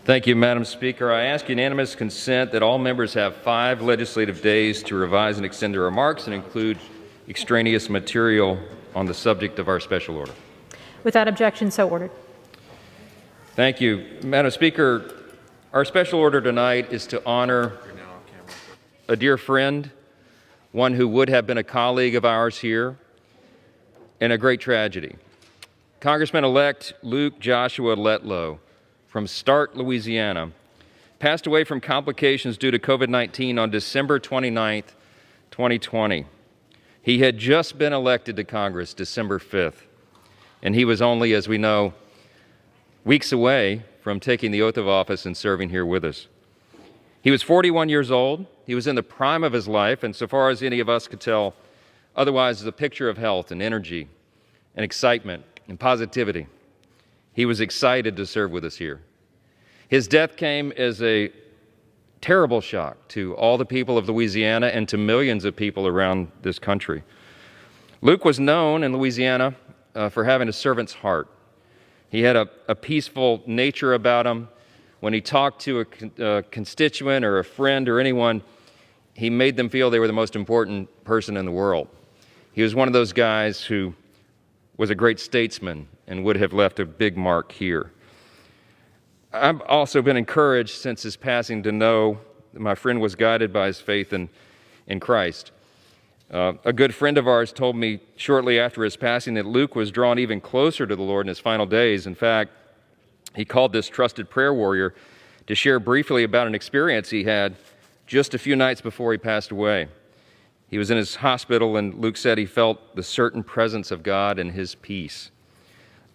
Thank you, Madam Speaker. I ask unanimous consent that all members have 5 legislative days to revise and extend their remarks and include extraneous material on the subject of our special order. Without objection, so ordered. Thank you. Madam Speaker, our special order tonight is to honor a dear friend, one who would have been a colleague of ours here, in a great tragedy. Congressman-elect Luke Joshua Letlow from Start, Louisiana, passed away from complications due to COVID-19 on December 29, 2020. He had just been elected to Congress December 5th, and he was only, as we know, weeks away from taking the oath of office and serving here with us. He was 41 years old. He was in the prime of his life, and so far as any of us could tell, otherwise is a picture of health and energy and excitement and positivity. He was excited to serve with us here. His death came as a terrible shock to all the people of Louisiana and to millions of people around this country. Luke was known in Louisiana for having a servant's heart. He had a peaceful nature about him. When he talked to a constituent or a friend or anyone, he made them feel they were the most important person in the world. He was one of those guys who was a great statesman and would have left a big mark here. I've also been encouraged since his passing to know that my friend was guided by his faith in Christ. A good friend of ours told me shortly after his passing that Luke was drawn even closer to the Lord in his final days. In fact, he called this trusted prayer warrior to share briefly about an experience he had just a few nights before he passed away. He was in his hospital, and Luke said he felt the certain presence of God and his peace.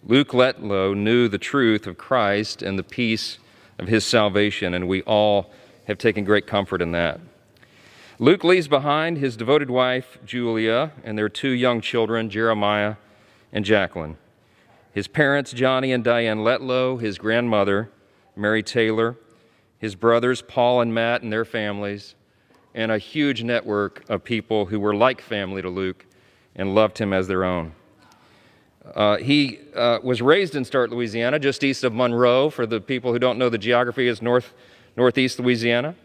Luke Letlow knew the truth of Christ and the peace of his salvation, and we all have taken great comfort in that. Luke leaves behind his devoted wife, Julia, and their 2 young children, Jeremiah and Jacqueline. His parents, Johnny and Diane Letlow, his grandmother, Mary Taylor, his brothers, Paul and Matt and their families, and a huge network of people who were like family to Luke and loved him as their own. He was raised in Start, Louisiana, just east of Monroe. For the people who don't know the geography, is northeast Louisiana.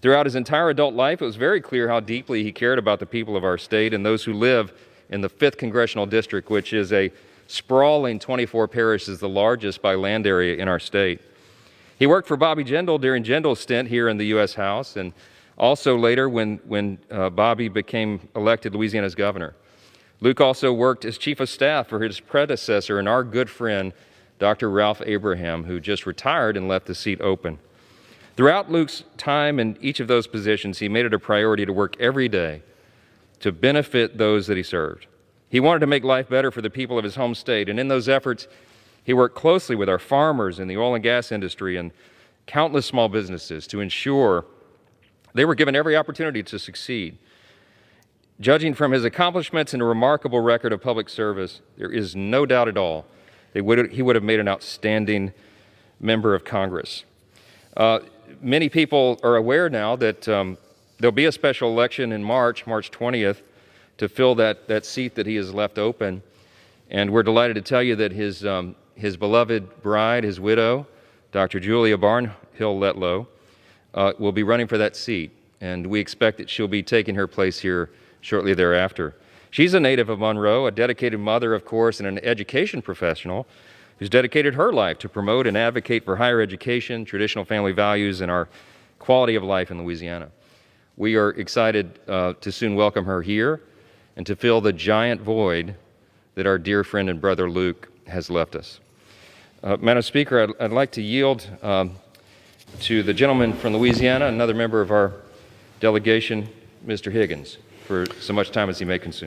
Throughout his entire adult life, it was very clear how deeply he cared about the people of our state and those who live in the 5th Congressional District, which is a sprawling 24 parishes, the largest by land area in our state. He worked for Bobby Jindal during Jindal's stint here in the U.S. House, and also later when Bobby became elected Louisiana's governor. Luke also worked as chief of staff for his predecessor and our good friend, Dr. Ralph Abraham, who just retired and left the seat open. Throughout Luke's time in each of those positions, he made it a priority to work every day to benefit those that he served. He wanted to make life better for the people of his home state, and in those efforts, he worked closely with our farmers in the oil and gas industry and countless small businesses to ensure they were given every opportunity to succeed. Judging from his accomplishments and a remarkable record of public service, there is no doubt at all that he would have made an outstanding member of Congress. Many people are aware now that there'll be a special election in March 20th, to fill that seat that he has left open. And we're delighted to tell you that his beloved bride, his widow, Dr. Julia Barnhill Letlow, will be running for that seat, and we expect that she'll be taking her place here shortly thereafter. She's a native of Monroe, a dedicated mother, of course, and an education professional who's dedicated her life to promote and advocate for higher education, traditional family values, and our quality of life in Louisiana. We are excited to soon welcome her here and to fill the giant void that our dear friend and brother Luke has left us. Madam Speaker, I'd like to yield to the gentleman from Louisiana, another member of our delegation, Mr. Higgins, for so much time as he may consume.